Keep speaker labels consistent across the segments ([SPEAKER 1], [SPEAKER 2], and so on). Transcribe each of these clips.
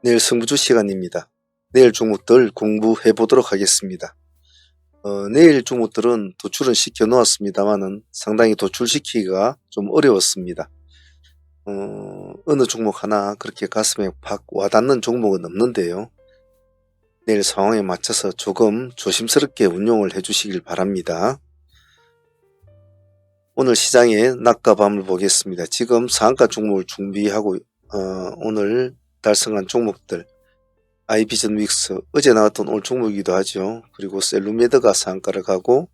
[SPEAKER 1] 내일 승부주 시간입니다. 내일 종목들 공부해 보도록 하겠습니다. 내일 종목들은 도출은 시켜 놓았습니다만은 상당히 도출시키기가 좀 어려웠습니다. 어느 종목 하나 그렇게 가슴에 팍 와닿는 종목은 없는데요. 내일 상황에 맞춰서 조금 조심스럽게 운용을 해주시길 바랍니다. 오늘 시장의 낮과 밤을 보겠습니다. 지금 상한가 종목을 준비하고 오늘 달성한 종목들 아이비전 윅스 어제 나왔던 올 종목이기도 하죠. 그리고 셀루메드가 상한가를 가고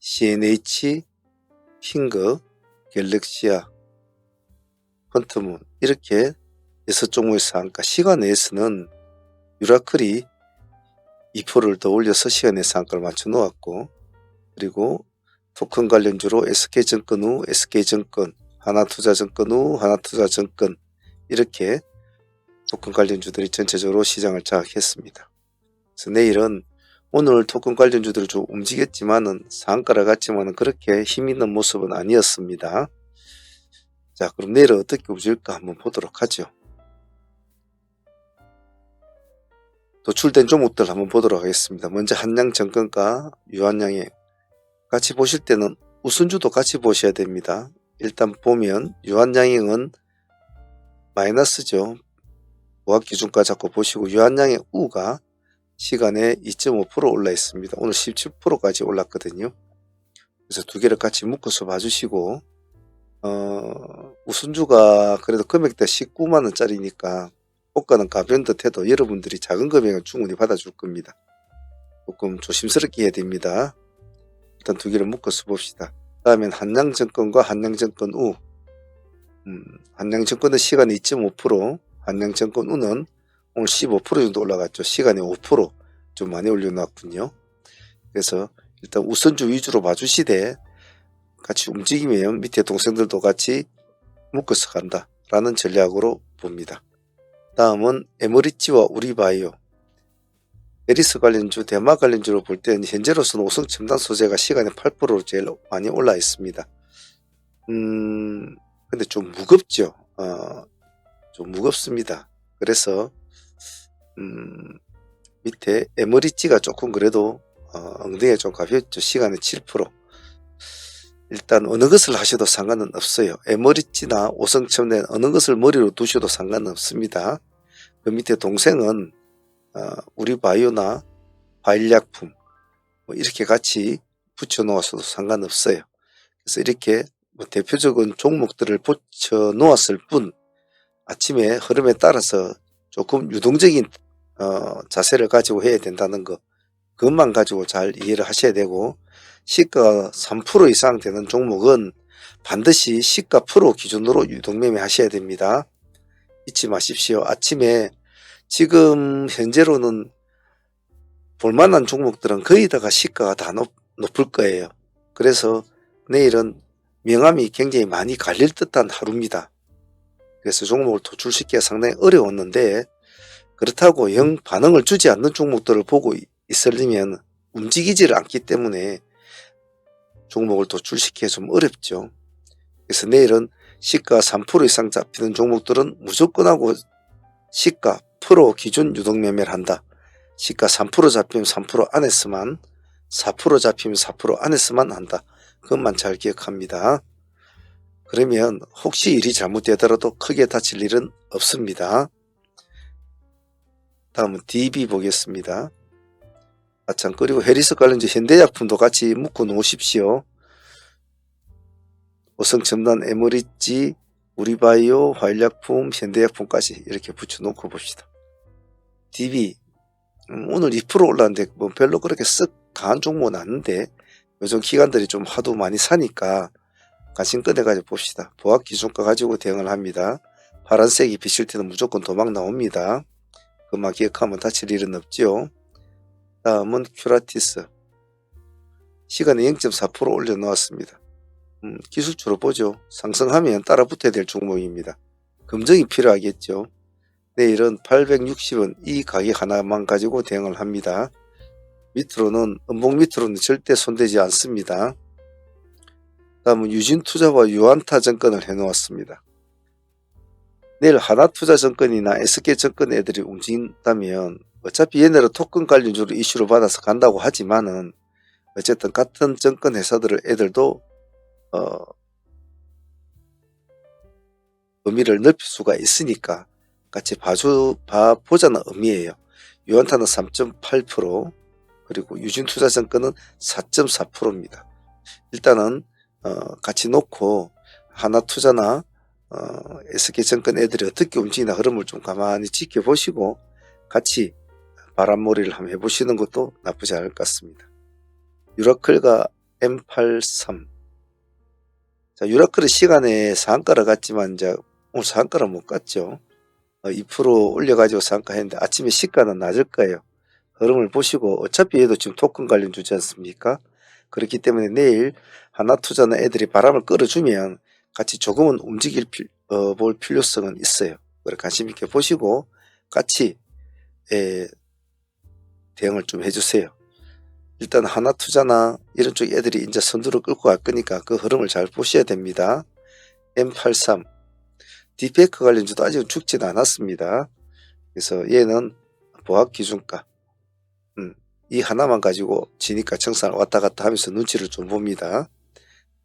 [SPEAKER 1] CNH, 핑거, 갤럭시아, 헌트문 이렇게 6종목의 상한가 시간 내에서는 유라클이 2%를 더 올려서 시간 내 상한가를 맞춰 놓았고 그리고 토큰 관련주로 SK증권 후 SK증권, 하나투자증권 후 하나투자증권 이렇게 토큰 관련주들이 전체적으로 시장을 장악했습니다. 그래서 내일은 오늘 토큰 관련주들이 좀 움직였지만은 상한가를 갔지만은 그렇게 힘있는 모습은 아니었습니다. 자, 그럼 내일은 어떻게 움직일까 한번 보도록 하죠. 도출된 종목들 한번 보도록 하겠습니다. 먼저 한양증권과 유한양행 같이 보실 때는 우선주도 같이 보셔야 됩니다. 일단 보면 유한양행은 마이너스죠. 보합기준가 잡고 보시고 유한양의 우가 시간에 2.5% 올라 있습니다. 오늘 17%까지 올랐거든요. 그래서 두 개를 같이 묶어서 봐주시고 우선주가 그래도 금액대 19만원짜리니까 호가는 가벼운 듯 해도 여러분들이 작은 금액은 충분히 받아줄 겁니다. 조금 조심스럽게 해야 됩니다. 일단 두 개를 묶어서 봅시다. 다음엔 한양증권과 한양증권 우 한양증권은 시간에 2.5%, 한양증권 우는 오늘 15% 정도 올라갔죠. 시간에 5% 좀 많이 올려놨군요. 그래서 일단 우선주 위주로 봐주시되 같이 움직이면 밑에 동생들도 같이 묶어서 간다 라는 전략으로 봅니다. 다음은 에머리지와 우리바이오 에리스 관련주, 대마 관련주로 볼 때는 현재로서는 오성첨단 소재가 시간에 8%로 제일 많이 올라 있습니다. 근데 좀 무겁죠. 좀 무겁습니다. 그래서 밑에 에머리지가 조금 그래도 엉덩이가 좀 가볍죠. 시간에 7%. 일단 어느 것을 하셔도 상관은 없어요. 에머리지나 오성첨단 어느 것을 머리로 두셔도 상관은 없습니다. 그 밑에 동생은 우리 바이오나 과일약품 뭐 이렇게 같이 붙여 놓았어도 상관없어요. 그래서 이렇게 뭐 대표적인 종목들을 붙여 놓았을 뿐 아침에 흐름에 따라서 조금 유동적인 자세를 가지고 해야 된다는 거 그것만 가지고 잘 이해를 하셔야 되고 시가 3% 이상 되는 종목은 반드시 시가 프로 기준으로 유동매매 하셔야 됩니다. 잊지 마십시오. 아침에 지금 현재로는 볼만한 종목들은 거의 다가 시가가 다 높을 거예요. 그래서 내일은 명암이 굉장히 많이 갈릴 듯한 하루입니다. 그래서 종목을 도출시키기가 상당히 어려웠는데 그렇다고 영 반응을 주지 않는 종목들을 보고 있으려면 움직이지를 않기 때문에 종목을 도출시키기가 좀 어렵죠. 그래서 내일은 시가 3% 이상 잡히는 종목들은 무조건 하고 시가 프로 기준 유동매매를 한다. 시가 3% 잡히면 3% 안에서만 4% 잡히면 4% 안에서만 한다. 그것만 잘 기억합니다. 그러면 혹시 일이 잘못되더라도 크게 다칠 일은 없습니다. 다음은 DB 보겠습니다. 참 그리고 해리스 관련주 현대약품도 같이 묶어 놓으십시오. 오성첨단 에머리지, 우리바이오, 화일약품, 현대약품까지 이렇게 붙여 놓고 봅시다. DB 오늘 2% 올랐는데 뭐 별로 그렇게 쓱 강한 종목은 아닌데 요즘 기관들이 좀 하도 많이 사니까 관심 꺼내가지고 봅시다. 보합 기준가 가지고 대응을 합니다. 파란색이 비칠 때는 무조건 도망 나옵니다. 그만 기억하면 다칠 일은 없죠. 다음은 큐라티스 시간에 0.4% 올려놓았습니다. 기술주로 보죠. 상승하면 따라 붙어야 될 종목입니다. 검증이 필요하겠죠. 내일은 860원 이 가격 하나만 가지고 대응을 합니다. 밑으로는 음봉 밑으로는 절대 손대지 않습니다. 다음은 유진투자와 유한타증권을 해놓았습니다. 내일 하나투자증권이나 SK증권 애들이 움직인다면 어차피 얘네를 토큰 관련주로 이슈를 받아서 간다고 하지만은 어쨌든 같은 증권 회사들 애들도 의미를 넓힐 수가 있으니까 같이 봐보자는 의미예요. 유한타는 3.8%, 그리고 유진투자증권은 4.4%입니다. 일단은 같이 놓고 하나투자나 SK증권 애들이 어떻게 움직이나 흐름을 좀 가만히 지켜보시고 같이 바람몰이를 한번 해보시는 것도 나쁘지 않을 것 같습니다. 유라클과 M83. 자, 유라클은 시간에 상한가를 갔지만 이제 오늘 상한가를 못 갔죠. 2% 올려가지고 상한가 했는데 아침에 시가는 낮을 거예요. 흐름을 보시고 어차피 얘도 지금 토큰 관련 주지 않습니까? 그렇기 때문에 내일 하나투자나 애들이 바람을 끌어주면 같이 조금은 볼 필요성은 있어요. 그래 관심 있게 보시고 같이 대응을 좀 해주세요. 일단 하나투자나 이런 쪽 애들이 이제 선두를 끌고 갈 거니까 그 흐름을 잘 보셔야 됩니다. M83 디페이크 관련주도 아직은 죽지는 않았습니다. 그래서 얘는 보합기준가 이 하나만 가지고 지니까 정상을 왔다 갔다 하면서 눈치를 좀 봅니다.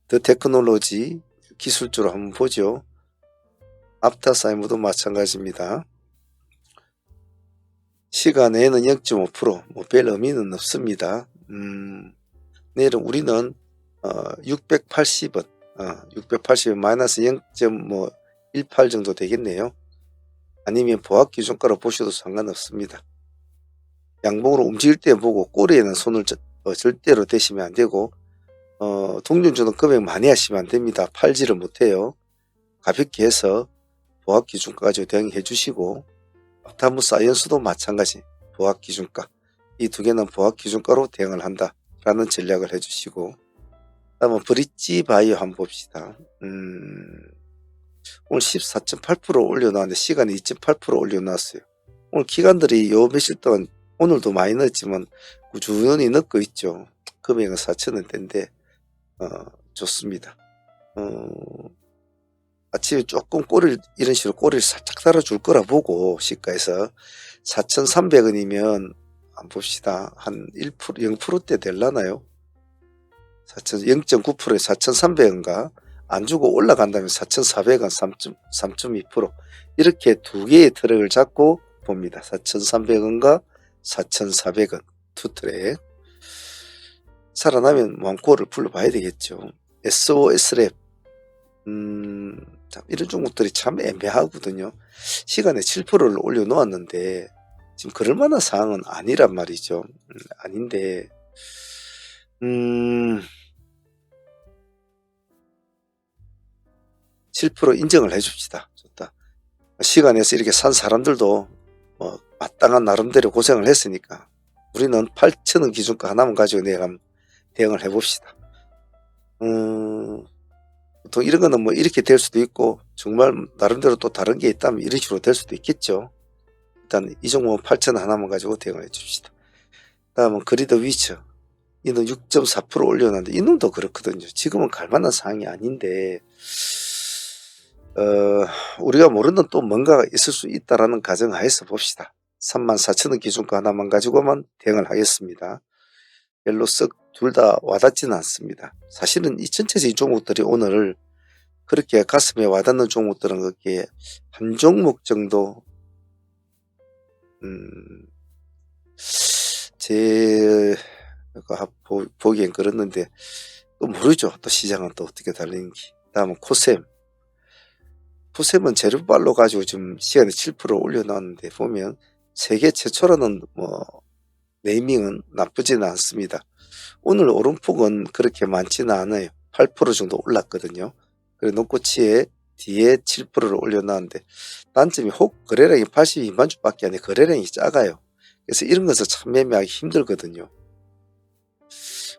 [SPEAKER 1] 더 테크놀로지 기술주로 한번 보죠. 앞타사이무도 마찬가지입니다. 시간에는 0.5% 뭐 별 의미는 없습니다. 내일은 우리는 680원 680원 마이너스 0.18 정도 되겠네요. 아니면 보합기준가로 보셔도 상관없습니다. 양봉으로 움직일 때 보고 꼬리에는 손을 절대로 대시면 안 되고 동전주는 금액 많이 하시면 안 됩니다. 팔지를 못해요. 가볍게 해서 보합기준가 가지고 대응해 주시고 앞타무 사이언스도 마찬가지 보합기준가 이 두 개는 보합기준가로 대응을 한다 라는 전략을 해 주시고 다음은 브릿지 바이오 한번 봅시다. 오늘 14.8% 올려놨는데 시간이 2.8% 올려놨어요. 오늘 기관들이 요 며칠 동안 오늘도 많이 넣었지만 꾸준히 넣고 있죠. 금액은 4,000원대인데 좋습니다. 아침에 조금 이런 식으로 꼬리를 살짝 달아줄 거라 보고 시가에서 4,300원이면 한번 봅시다. 한 1%, 0%대 될라나요? 0.9%에 4,300원가 안 주고 올라간다면 4,400원 3.2% 이렇게 두 개의 트랙을 잡고 봅니다. 4,300원과 4,400원 투 트랙 살아나면 왕코어를 불러봐야 되겠죠. SOS랩 이런 종목들이 참 애매하거든요. 시간에 7%를 올려놓았는데 지금 그럴 만한 상황은 아니란 말이죠. 아닌데 7% 인정을 해줍시다. 좋다. 시간에서 이렇게 산 사람들도 마땅한 나름대로 고생을 했으니까 우리는 8,000원 기준가 하나만 가지고 내일 한번 대응을 해봅시다. 보통 이런 거는 뭐 이렇게 될 수도 있고 정말 나름대로 또 다른 게 있다면 이런 식으로 될 수도 있겠죠. 일단 이 종목은 8,000원 하나만 가지고 대응을 해줍시다. 다음은 그리드 위처 이는 6.4% 올려놨는데 이놈도 그렇거든요. 지금은 갈만한 상황이 아닌데 우리가 모르는 또 뭔가가 있을 수 있다라는 가정하에서 봅시다. 34,000원 기준가 하나만 가지고만 대응을 하겠습니다. 별로 썩 둘 다 와닿지는 않습니다. 사실은 이 전체적인 종목들이 오늘 그렇게 가슴에 와닿는 종목들은 그렇게 한 종목 정도 제가 보기엔 그렇는데 또 모르죠. 또 시장은 또 어떻게 달리는지. 다음은 코셈은 재료발로 가지고 지금 시간에 7% 올려놨는데 보면 세계 최초라는 네이밍은 나쁘지는 않습니다. 오늘 오름폭은 그렇게 많지는 않아요. 8% 정도 올랐거든요. 그래 놓고치에 뒤에 7%를 올려놨는데 단점이 혹 거래량이 82만 주밖에 안 돼. 거래량이 작아요. 그래서 이런 것을 참 매매하기 힘들거든요.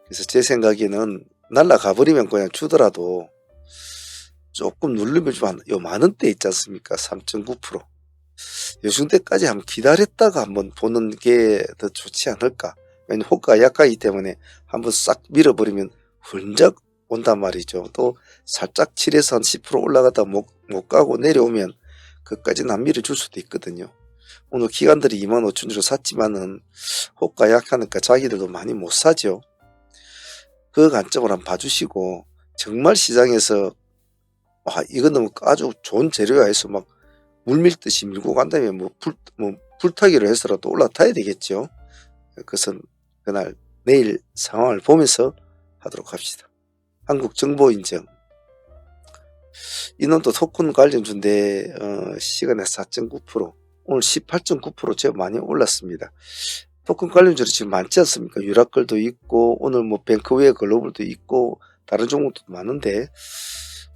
[SPEAKER 1] 그래서 제 생각에는 날라가 버리면 그냥 주더라도 조금 누르면 좀 만원대 있지 않습니까? 3.9%. 요즘때까지 한번 기다렸다가 한번 보는 게 더 좋지 않을까? 왜냐면 호가가 약하기 때문에 한번 싹 밀어버리면 훌쩍 온단 말이죠. 또 살짝 7에서 한 10% 올라가다 못 가고 내려오면 그까지는 안 밀어줄 수도 있거든요. 오늘 기관들이 25,000주로 샀지만은 호가 약하니까 자기들도 많이 못 사죠. 그 관점을 한번 봐주시고, 정말 시장에서 이거는 아주 좋은 재료야 해서 막 물밀듯이 밀고 간다면 뭐 불타기로 해서라도 올라타야 되겠죠. 그것은 그날 내일 상황을 보면서 하도록 합시다. 한국정보인증 이놈도 토큰 관련주인데 시간에 4.9% 오늘 18.9% 제법 많이 올랐습니다. 토큰 관련주로 지금 많지 않습니까? 유라클도 있고 오늘 뭐 뱅크웨어 글로벌도 있고 다른 종목도 많은데,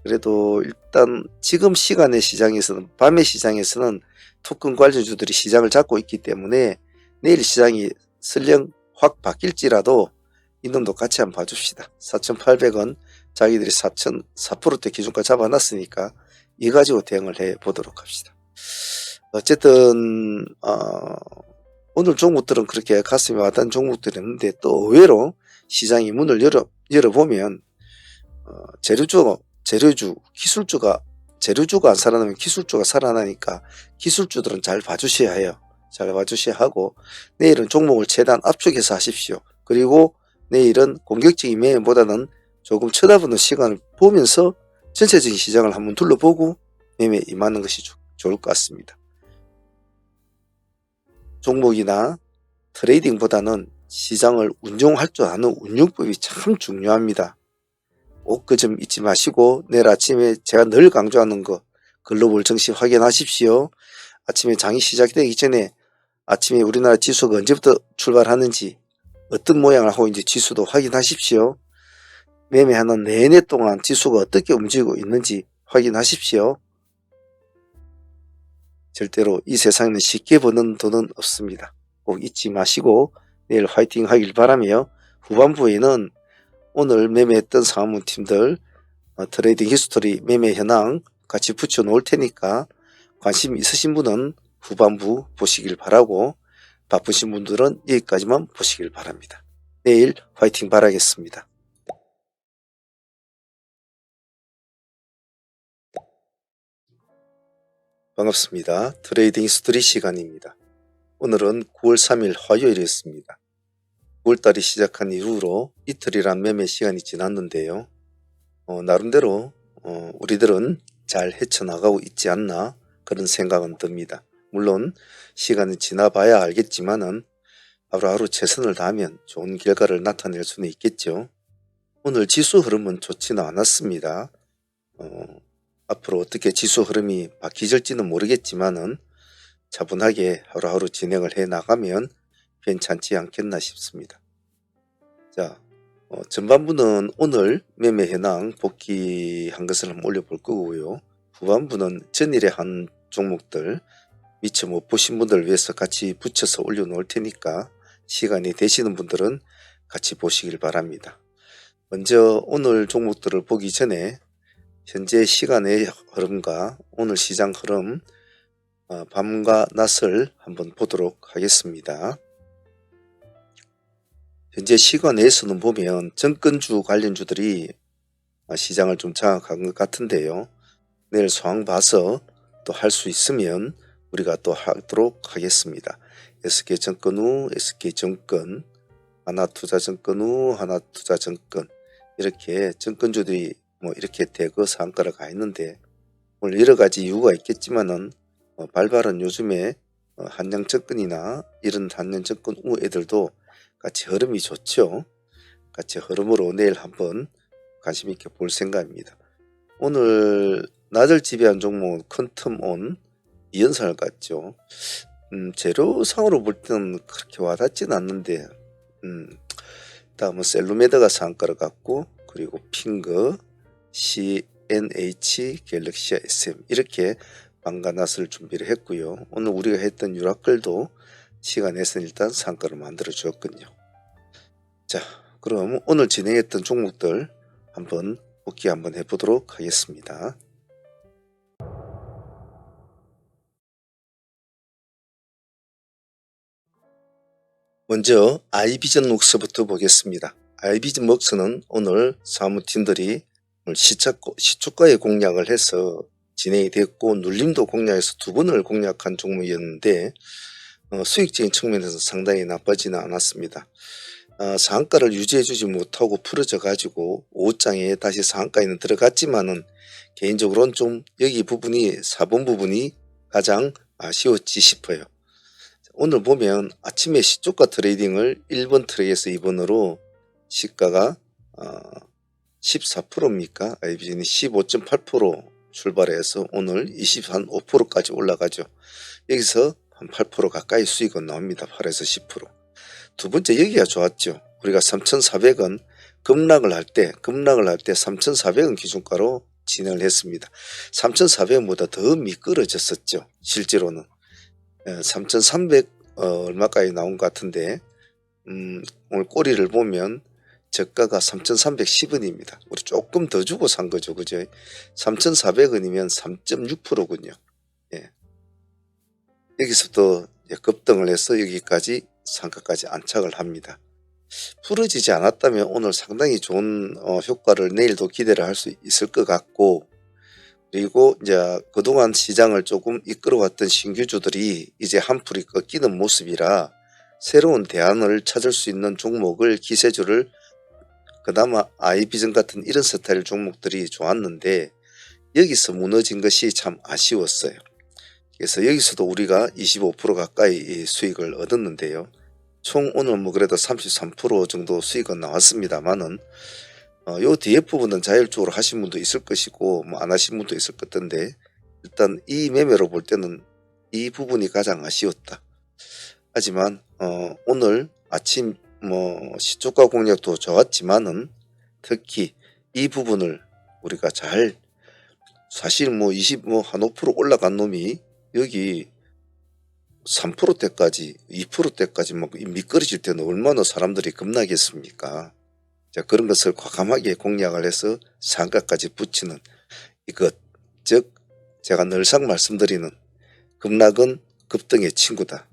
[SPEAKER 1] 그래도 일단 지금 시간의 시장에서는, 밤의 시장에서는 토큰 관련주들이 시장을 잡고 있기 때문에 내일 시장이 설령 확 바뀔지라도 이놈도 같이 한번 봐줍시다. 4,800원 자기들이 4%대 기준가 잡아놨으니까 이 가지고 대응을 해 보도록 합시다. 어쨌든 오늘 종목들은 그렇게 가슴에 와닿는 종목들이 있는데, 또 의외로 시장이 문을 열어보면 재료주, 기술주가, 재료주가 안 살아나면 기술주가 살아나니까 기술주들은 잘 봐주셔야 해요. 잘 봐주셔야 하고, 내일은 종목을 최대한 압축해서 하십시오. 그리고 내일은 공격적인 매매보다는 조금 쳐다보는 시간을 보면서 전체적인 시장을 한번 둘러보고 매매에 임하는 것이 좋을 것 같습니다. 종목이나 트레이딩보다는 시장을 운용할 줄 아는 운용법이 참 중요합니다. 꼭 그 점 잊지 마시고, 내일 아침에 제가 늘 강조하는 거 글로벌 증시 확인하십시오. 아침에 장이 시작되기 전에 아침에 우리나라 지수가 언제부터 출발하는지, 어떤 모양을 하고 있는지 지수도 확인하십시오. 매매하는 내내 동안 지수가 어떻게 움직이고 있는지 확인하십시오. 절대로 이 세상에는 쉽게 버는 돈은 없습니다. 꼭 잊지 마시고 내일 화이팅 하길 바라며, 후반부에는 오늘 매매했던 상무팀들 트레이딩 히스토리 매매 현황 같이 붙여 놓을 테니까 관심 있으신 분은 후반부 보시길 바라고, 바쁘신 분들은 여기까지만 보시길 바랍니다. 내일 화이팅 바라겠습니다. 반갑습니다. 트레이딩 히스토리 시간입니다. 오늘은 9월 3일 화요일이었습니다. 9월달이 시작한 이후로 이틀이란 매매 시간이 지났는데요. 나름대로 우리들은 잘 헤쳐나가고 있지 않나 그런 생각은 듭니다. 물론 시간이 지나봐야 알겠지만은 하루하루 최선을 다하면 좋은 결과를 나타낼 수는 있겠죠. 오늘 지수 흐름은 좋지는 않았습니다. 앞으로 어떻게 지수 흐름이 바뀌질지는 모르겠지만은 차분하게 하루하루 진행을 해 나가면 괜찮지 않겠나 싶습니다. 자, 전반부는 오늘 매매 현황 복귀한 것을 한번 올려볼 거고요. 후반부는 전일에 한 종목들 미처 못 보신 분들을 위해서 같이 붙여서 올려놓을 테니까 시간이 되시는 분들은 같이 보시길 바랍니다. 먼저 오늘 종목들을 보기 전에 현재 시간의 흐름과 오늘 시장 흐름, 밤과 낮을 한번 보도록 하겠습니다. 현재 시간에서는 보면 정권주 관련주들이 시장을 좀 장악한 것 같은데요. 내일 소황 봐서 또 할 수 있으면 우리가 또 하도록 하겠습니다. SK증권후, SK증권, 하나투자증권후, 하나투자증권, 이렇게 정권주들이 이렇게 대거 상가를 가 있는데, 오늘 여러 가지 이유가 있겠지만은 발발은 요즘에 한양증권이나 이런 한양증권 후 애들도 같이 흐름이 좋죠. 같이 흐름으로 내일 한번 관심 있게 볼 생각입니다. 오늘 낮을 지배한 종목은 퀀텀온 이연상을 갔죠. 재료상으로 볼 때는 그렇게 와닿지는 않는데, 다음은 셀루메드가 상가를 갔고, 그리고 핑거, CNH, 갤럭시아 SM, 이렇게 밤과 낮을 준비를 했고요. 오늘 우리가 했던 유라클도 시간에서는 일단 상가를 만들어 주었군요. 자, 그럼 오늘 진행했던 종목들 한번 복귀 한번 해보도록 하겠습니다. 먼저 아이비전웍스부터 보겠습니다. 아이비전웍스는 오늘 사무팀들이 시초가에 공략을 해서 진행이 됐고 눌림도 공략해서 2번을 공략한 종목이었는데 수익적인 측면에서 상당히 나빠지는 않았습니다. 상한가를 유지해주지 못하고 풀어져 가지고 5장에 다시 상한가에는 들어갔지만은 개인적으로는 좀 여기 부분이 4번 부분이 가장 아쉬웠지 싶어요. 오늘 보면 아침에 시초가 트레이딩을 1번 트레이에서 2번으로 시가가 14%입니까? IB전이 15.8% 출발해서 오늘 25%까지 올라가죠. 여기서 한 8% 가까이 수익은 나옵니다. 8에서 10%. 두 번째 여기가 좋았죠. 우리가 3,400원 급락을 할 때 3,400원 기준가로 진행을 했습니다. 3,400원보다 더 미끄러졌었죠. 실제로는 3,300 얼마까지 나온 것 같은데 오늘 꼬리를 보면 저가가 3,310원입니다. 우리 조금 더 주고 산 거죠. 그죠? 3,400원이면 3.6%군요. 예. 여기서부터 급등을 해서 여기까지 상가까지 안착을 합니다. 풀어지지 않았다면 오늘 상당히 좋은 효과를 내일도 기대를 할 수 있을 것 같고, 그리고 이제 그동안 시장을 조금 이끌어왔던 신규주들이 이제 한풀이 꺾이는 모습이라 새로운 대안을 찾을 수 있는 종목을 기세주를 그나마 IB전 같은 이런 스타일 종목들이 좋았는데 여기서 무너진 것이 참 아쉬웠어요. 그래서 여기서도 우리가 25% 가까이 수익을 얻었는데요. 총 오늘 뭐 그래도 33% 정도 수익은 나왔습니다만은 요 뒤에 부분은 자율적으로 하신 분도 있을 것이고 뭐 안 하신 분도 있을 것 같은데 일단 이 매매로 볼 때는 이 부분이 가장 아쉬웠다. 하지만 오늘 아침 뭐 시초가 공략도 좋았지만은 특히 이 부분을 우리가 잘 사실 뭐 한 5% 올라간 놈이 여기 3%대까지 2%대까지 막 미끄러질 때는 얼마나 사람들이 급락했습니까? 자, 그런 것을 과감하게 공략을 해서 상가까지 붙이는 이것, 즉 제가 늘상 말씀드리는 급락은 급등의 친구다.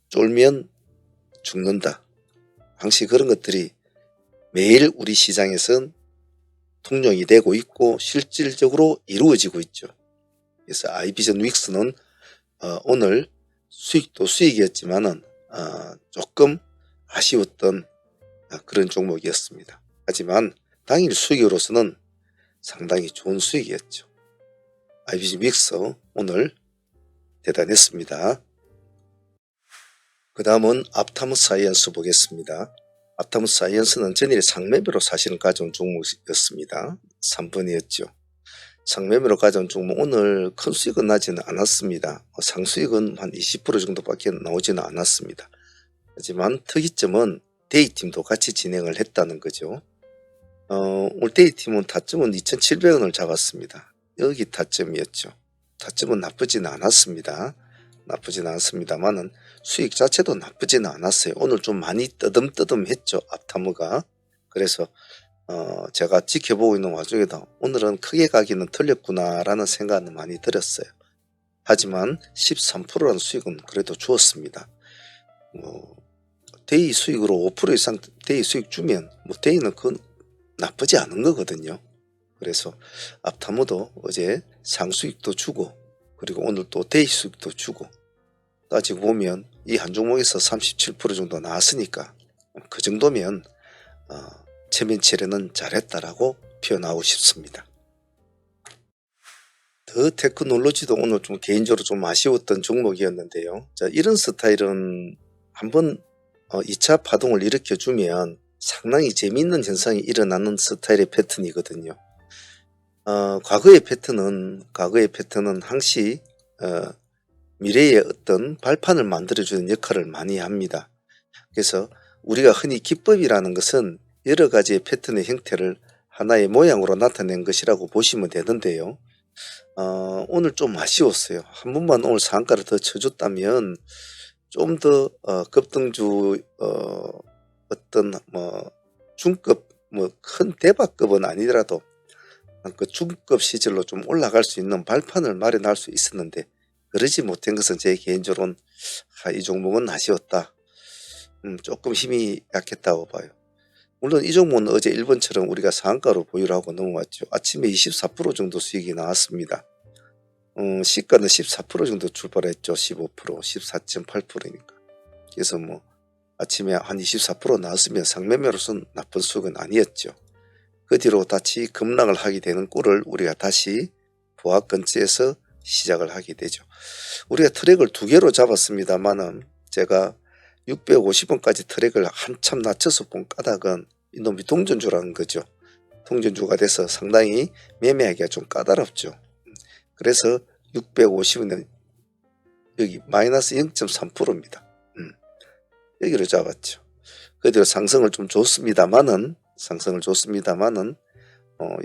[SPEAKER 1] 쫄면 죽는다. 항시 그런 것들이 매일 우리 시장에선 통용이 되고 있고 실질적으로 이루어지고 있죠. 그래서 IB전 윅스는 오늘 수익도 수익이었지만은 조금 아쉬웠던 그런 종목이었습니다. 하지만 당일 수익으로서는 상당히 좋은 수익이었죠. IB전 윅스 오늘 대단했습니다. 그 다음은 앞타무 사이언스 보겠습니다. 앞타무 사이언스는 전일에 상매매로 사실은 가져온 종목이었습니다. 3번이었죠. 상매매로 가져온 종목 오늘 큰 수익은 나지는 않았습니다. 상수익은 한 20% 정도밖에 나오지는 않았습니다. 하지만 특이점은 데이팀도 같이 진행을 했다는 거죠. 오늘 데이팀은 타점은 2,700원을 잡았습니다. 여기 타점이었죠. 타점은 나쁘지는 않았습니다. 나쁘지는 않습니다만은 수익 자체도 나쁘지는 않았어요. 오늘 좀 많이 뜨듬뜨듬했죠. 앞타무가. 그래서 제가 지켜보고 있는 와중에도 오늘은 크게 가기는 틀렸구나라는 생각은 많이 들었어요. 하지만 13%라는 수익은 그래도 주었습니다. 데이 수익으로 5% 이상 데이 수익 주면 뭐 데이는 그건 나쁘지 않은 거거든요. 그래서 앞타무도 어제 상수익도 주고 그리고 오늘 또 데이 수익도 주고 따지고 보면 이 한 종목에서 37% 정도 나왔으니까 그 정도면 최민철에는 잘했다라고 표현하고 싶습니다. 더 테크놀로지도 오늘 좀 개인적으로 좀 아쉬웠던 종목이었는데요. 자, 이런 스타일은 한번 2차 파동을 일으켜주면 상당히 재미있는 현상이 일어나는 스타일의 패턴이거든요. 과거의 패턴은 항시 미래의 어떤 발판을 만들어주는 역할을 많이 합니다. 그래서 우리가 흔히 기법이라는 것은 여러 가지의 패턴의 형태를 하나의 모양으로 나타낸 것이라고 보시면 되는데요. 오늘 좀 아쉬웠어요. 한 번만 오늘 상한가를 더 쳐줬다면 좀 더 급등주 어떤 뭐 중급 뭐 큰 대박급은 아니더라도 그 중급 시절로 좀 올라갈 수 있는 발판을 마련할 수 있었는데 그러지 못한 것은 제 개인적으로는 이 종목은 아쉬웠다. 조금 힘이 약했다고 봐요. 물론 이 종목은 어제 1번처럼 우리가 상한가로 보유를 하고 넘어왔죠. 아침에 24% 정도 수익이 나왔습니다. 시가는 14% 정도 출발했죠. 15%, 14.8%니까. 그래서 뭐 아침에 한 24% 나왔으면 상매매로서는 나쁜 수익은 아니었죠. 그 뒤로 다시 급락을 하게 되는 꼴을 우리가 다시 보합권지에서 시작을 하게 되죠. 우리가 트랙을 두 개로 잡았습니다만은 제가 650원까지 트랙을 한참 낮춰서 본 까닭은 이놈이 동전주라는 거죠. 동전주가 돼서 상당히 매매하기가 좀 까다롭죠. 그래서 650원은 여기 마이너스 0.3%입니다. 여기로 잡았죠. 그대로 상승을 좀 줬습니다만은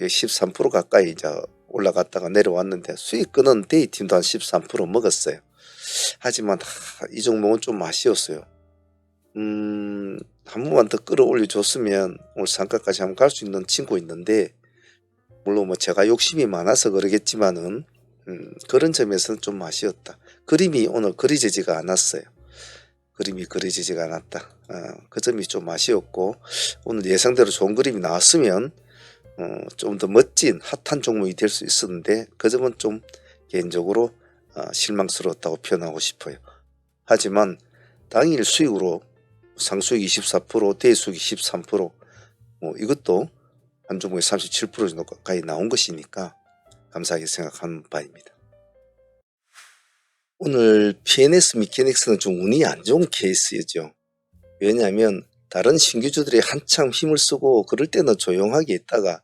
[SPEAKER 1] 여기 13% 가까이 이제 올라갔다가 내려왔는데 수익권은 데이팀도 한 13% 먹었어요. 하지만 이 종목은 좀 아쉬웠어요. 한 번만 더 끌어올려 줬으면 오늘 상가까지 한번 갈 수 있는 친구 있는데, 물론 뭐 제가 욕심이 많아서 그러겠지만은 그런 점에서는 좀 아쉬웠다. 그림이 오늘 그려지지가 않았어요. 그림이 그려지지가 않았다. 그 점이 좀 아쉬웠고, 오늘 예상대로 좋은 그림이 나왔으면 좀 더 멋진 핫한 종목이 될 수 있었는데 그 점은 좀 개인적으로 실망스러웠다고 표현하고 싶어요. 하지만 당일 수익으로 상수익 24%, 대수익 13%, 이것도 한 종목에 37% 정도 가까이 나온 것이니까 감사하게 생각하는 바입니다. 오늘 PNS 미케닉스는 좀 운이 안 좋은 케이스였죠. 왜냐하면 다른 신규주들이 한참 힘을 쓰고 그럴 때는 조용하게 있다가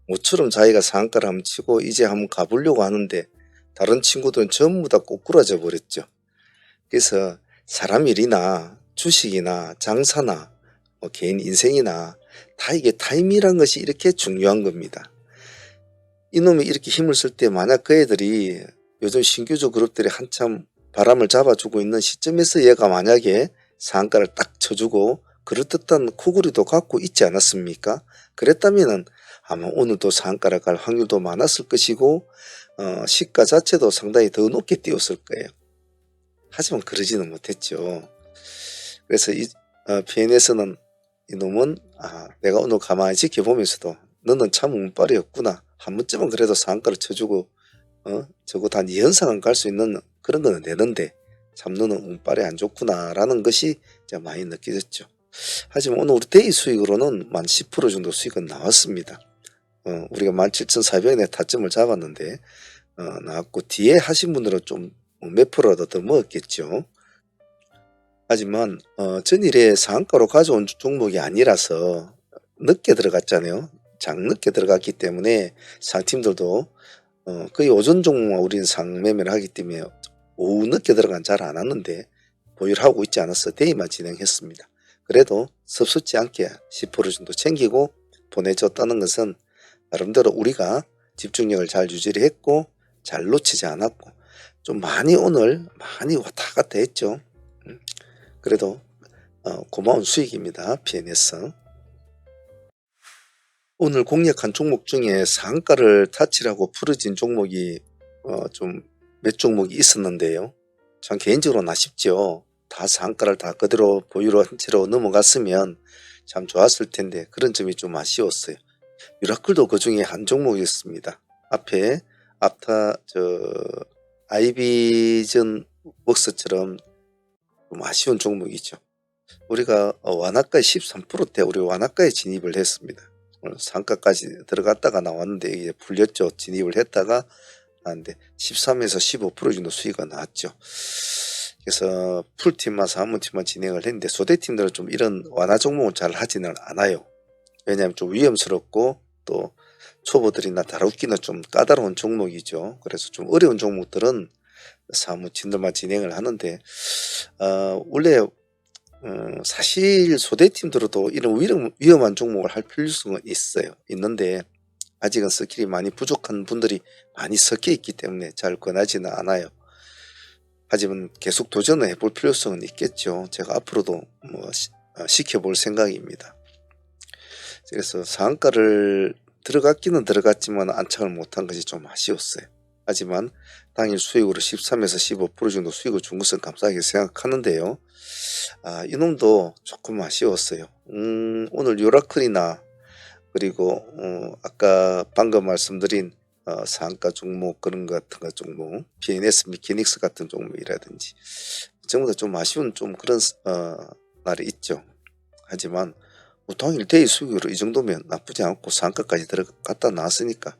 [SPEAKER 1] 모처럼 자기가 상한가를 한번 치고 이제 한번 가보려고 하는데 다른 친구들은 전부 다 꼬꾸라져 버렸죠. 그래서 사람 일이나 주식이나 장사나 개인 인생이나 다 이게 타이밍이란 것이 이렇게 중요한 겁니다. 이놈이 이렇게 힘을 쓸 때 만약 그 애들이 요즘 신규주 그룹들이 한참 바람을 잡아주고 있는 시점에서 얘가 만약에 상한가를 딱 쳐주고 그럴듯한 코골이도 갖고 있지 않았습니까? 그랬다면은 아마 오늘도 상한가를 갈 확률도 많았을 것이고 시가 자체도 상당히 더 높게 뛰었을 거예요. 하지만 그러지는 못했죠. 그래서 PNS는 이놈은 내가 오늘 가만히 지켜보면서도 너는 참 운빨이었구나. 한 번쯤은 그래도 상한가를 쳐주고 적어도 한 2연상은 갈 수 있는 그런 거는 되는데 참 너는 운빨이 안 좋구나 라는 것이 많이 느껴졌죠. 하지만 오늘 우리 데이 수익으로는 만 10% 정도 수익은 나왔습니다. 우리가 17,400원에 타점을 잡았는데 나왔고 뒤에 하신 분들은 좀 몇 프로라도 더 먹었겠죠. 하지만 전일에 상한가로 가져온 종목이 아니라서 늦게 들어갔잖아요. 장 늦게 들어갔기 때문에 상팀들도 거의 오전 종목만 우리는 상매매를 하기 때문에 오후 늦게 들어간 잘 안 왔는데 보유를 하고 있지 않아서 데이만 진행했습니다. 그래도 섭섭지 않게 10% 정도 챙기고 보내줬다는 것은 나름대로 우리가 집중력을 잘 유지를 했고 잘 놓치지 않았고 좀 오늘 많이 왔다 갔다 했죠. 그래도 고마운 수익입니다. PNS. 오늘 공략한 종목 중에 상한가를 타치하고 풀어진 종목이 좀 몇 종목이 있었는데요. 전 개인적으로는 아쉽죠. 다 상한가를 다 그대로 보유로 한 채로 넘어갔으면 참 좋았을 텐데 그런 점이 좀 아쉬웠어요. 미라클도 그 중에 한 종목이었습니다. 앞에 아이비전 웍스처럼 좀 아쉬운 종목이죠. 우리가 완화가에 13%대 우리 완화가에 진입을 했습니다. 상가까지 들어갔다가 나왔는데 이게 풀렸죠. 진입을 했다가 나왔는데 13에서 15% 정도 수익이 나왔죠. 그래서 풀팀만 사무팀만 진행을 했는데 소대팀들은 좀 이런 완화 종목은 잘 하지는 않아요. 왜냐하면 좀 위험스럽고 또 초보들이나 다루기는 좀 까다로운 종목이죠. 그래서 좀 어려운 종목들은 사무팀들만 진행을 하는데 원래 사실 소대팀들도 이런 위험한 종목을 할 필요성은 있는데 아직은 스킬이 많이 부족한 분들이 많이 섞여 있기 때문에 잘 권하지는 않아요. 하지만 계속 도전을 해볼 필요성은 있겠죠. 제가 앞으로도 시켜볼 생각입니다. 그래서 상한가를 들어갔기는 들어갔지만 안착을 못한 것이 좀 아쉬웠어요. 하지만 당일 수익으로 13에서 15% 정도 수익을 준 것은 감사하게 생각하는데요. 이놈도 조금 아쉬웠어요. 오늘 요라클이나 그리고 아까 방금 말씀드린 상가 종목 그런 것 같은 거 종목, PNS 미케닉스 같은 종목이라든지 전부 다 좀 아쉬운 좀 그런 날이 있죠. 하지만 당일 대의 수익으로 이 정도면 나쁘지 않고 상가까지 들어갔다 나왔으니까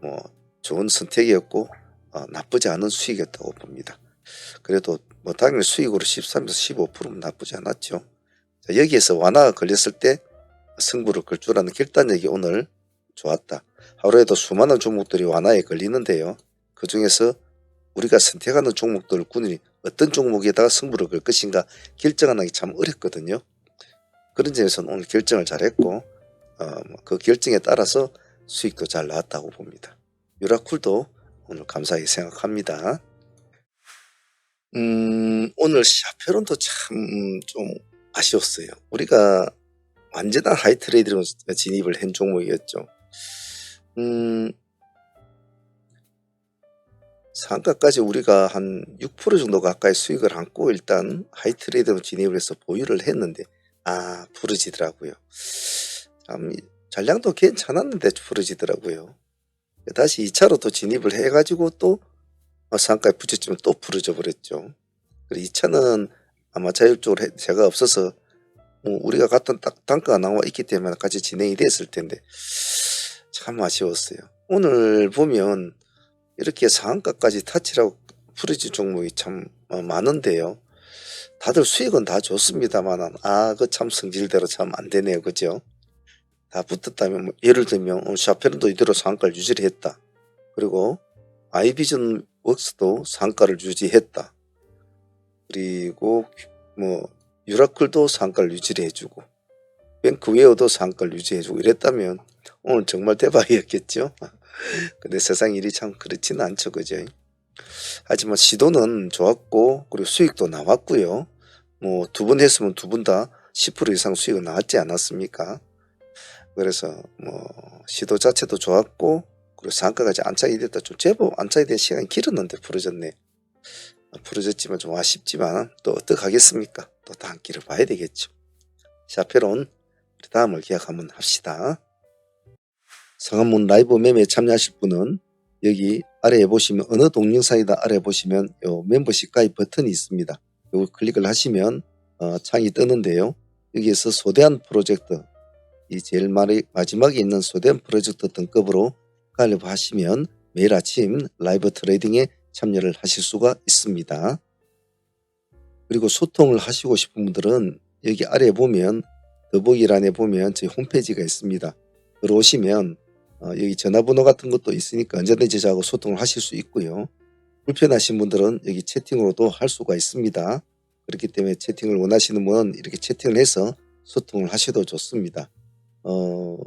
[SPEAKER 1] 뭐 좋은 선택이었고 나쁘지 않은 수익이었다고 봅니다. 그래도 뭐 당일 수익으로 13에서 15%면 나쁘지 않았죠. 자, 여기에서 완화가 걸렸을 때 승부를 걸 줄 아는 결단력이 오늘 좋았다. 하루에도 수많은 종목들이 완화에 걸리는데요. 그 중에서 우리가 선택하는 종목들군이 어떤 종목에다가 승부를 걸 것인가 결정하는 게 참 어렵거든요. 그런 점에서는 오늘 결정을 잘했고 그 결정에 따라서 수익도 잘 나왔다고 봅니다. 유라쿨도 오늘 감사하게 생각합니다. 오늘 샤페론도 참 좀 아쉬웠어요. 우리가 완전한 하이트레이드로 진입을 한 종목이었죠. 상가까지 우리가 한 6% 정도 가까이 수익을 안고 일단 하이트레이드로 진입을 해서 보유를 했는데 부러지더라고요. 참 잔량도 괜찮았는데 부러지더라고요. 다시 2차로 또 진입을 해가지고 또 상가에 붙였지만 또 부러져 버렸죠. 그리고 2차는 아마 자율적으로 제가 없어서 우리가 같은 딱 단가가 나와 있기 때문에 같이 진행이 됐을 텐데 참 아쉬웠어요. 오늘 보면 이렇게 상한가까지 타치라고 부러질 종목이 참 많은데요. 다들 수익은 다 좋습니다만 그 참 성질대로 참 안 되네요. 그죠? 다 붙었다면 예를 들면 샤페론도 이대로 상한가를 유지를 했다. 그리고 아이비전 웍스도 상한가를 유지했다. 그리고 뭐 유라클도 상한가를 유지를 해주고 뱅크웨어도 상한가를 유지해주고 이랬다면 오늘 정말 대박이었겠죠. 근데 세상 일이 참 그렇지는 않죠. 그죠? 하지만 시도는 좋았고 그리고 수익도 나왔고요. 뭐 2번 했으면 2번 다 10% 이상 수익은 나왔지 않았습니까? 그래서 뭐 시도 자체도 좋았고 그리고 상가까지 안착이 됐다. 좀 제법 안착이 된 시간이 길었는데 부러졌네. 부러졌지만 좀 아쉽지만 또 어떡하겠습니까? 또 다음 길을 봐야 되겠죠. 샤페론 다음을 기약 한번 합시다. 상한문 라이브 매매에 참여하실 분은 여기 아래에 보시면 어느 동영상이다 아래에 보시면 요 멤버십 가입 버튼이 있습니다. 요걸 클릭을 하시면 창이 뜨는데요. 여기에서 소대한 프로젝트 이 제일 마지막에 있는 소대한 프로젝트 등급으로 가입하시면 매일 아침 라이브 트레이딩에 참여를 하실 수가 있습니다. 그리고 소통을 하시고 싶은 분들은 여기 아래에 보면 더보기란에 보면 저희 홈페이지가 있습니다. 들어오시면 여기 전화번호 같은 것도 있으니까 언제든지 저하고 소통을 하실 수 있고요. 불편하신 분들은 여기 채팅으로도 할 수가 있습니다. 그렇기 때문에 채팅을 원하시는 분은 이렇게 채팅을 해서 소통을 하셔도 좋습니다.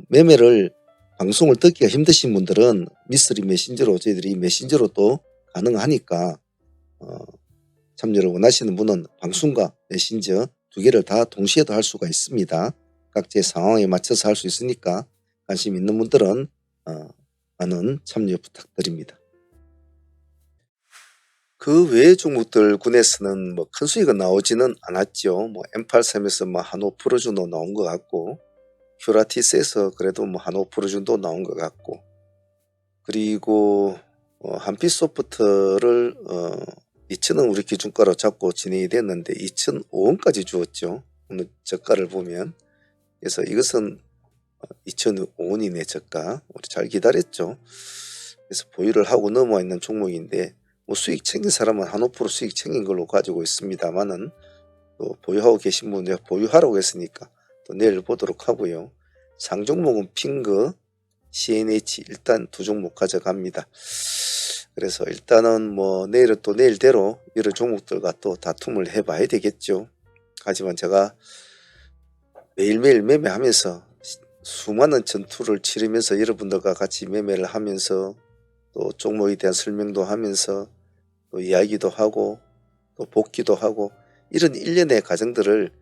[SPEAKER 1] 매매를 방송을 듣기가 힘드신 분들은 미스터리 메신저로 저희들이 메신저로 또 가능하니까 참여를 원하시는 분은 방송과 메신저 2개를 다 동시에도 할 수가 있습니다. 각자의 상황에 맞춰서 할 수 있으니까 관심 있는 분들은 많은 참여 부탁드립니다. 그 외의 종목들 군에서는 뭐 큰 수익은 나오지는 않았죠. 뭐 M83에서 뭐 한 5% 정도 나온 것 같고 큐라티스에서 그래도 뭐 한 5% 정도 나온 것 같고 그리고 한빛소프트를 2,000원 우리 기준가로 잡고 진행이 됐는데 2,005원까지 주었죠. 오늘 저가를 보면. 그래서 이것은 2,005원이네 저가. 우리 잘 기다렸죠. 그래서 보유를 하고 넘어와 있는 종목인데 뭐 수익 챙긴 사람은 한 5% 수익 챙긴 걸로 가지고 있습니다만은 또 보유하고 계신 분들 보유하라고 했으니까 또 내일 보도록 하고요. 상종목은 핑거, CNH 일단 2종목 가져갑니다. 그래서 일단은 뭐 내일은 또 내일대로 여러 종목들과 또 다툼을 해봐야 되겠죠. 하지만 제가 매일매일 매매하면서 수많은 전투를 치르면서 여러분들과 같이 매매를 하면서 또 종목에 대한 설명도 하면서 또 이야기도 하고 또 복귀도 하고 이런 일련의 과정들을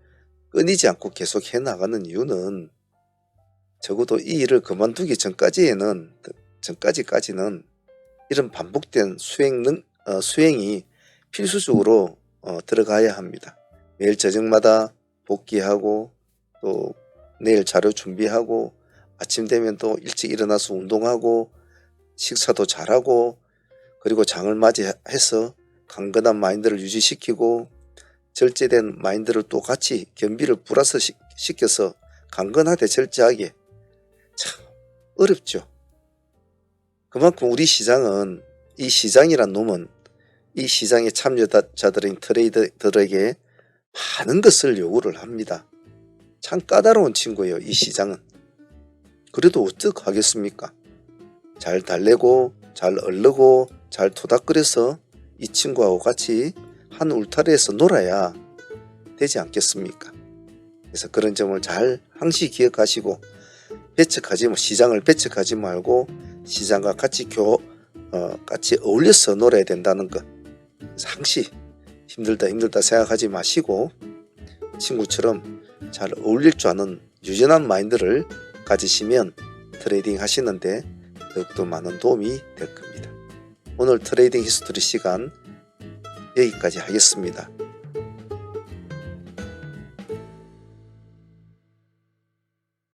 [SPEAKER 1] 끊이지 않고 계속 해나가는 이유는 적어도 이 일을 그만두기 전까지는 이런 반복된 수행이 필수적으로 들어가야 합니다. 매일 저녁마다 복귀하고 또 내일 자료 준비하고 아침 되면 또 일찍 일어나서 운동하고 식사도 잘하고 그리고 장을 맞이해서 강건한 마인드를 유지시키고 절제된 마인드를 또 같이 겸비를 플러스 시켜서 강건하되 절제하게 참 어렵죠. 그만큼 우리 시장은 이 시장이란 놈은 이 시장의 참여자들인 트레이더들에게 많은 것을 요구를 합니다. 참 까다로운 친구예요. 이 시장은. 그래도 어떡하겠습니까? 잘 달래고 잘 얼르고 잘 토닥거려서 이 친구하고 같이 한 울타리에서 놀아야 되지 않겠습니까? 그래서 그런 점을 잘 항시 기억하시고 시장을 배척하지 말고 시장과 같이 같이 어울려서 놀아야 된다는 것. 그래서 항시 힘들다 생각하지 마시고 친구처럼 잘 어울릴 줄 아는 유연한 마인드를 가지시면 트레이딩 하시는데 더욱더 많은 도움이 될 겁니다. 오늘 트레이딩 히스토리 시간 여기까지 하겠습니다.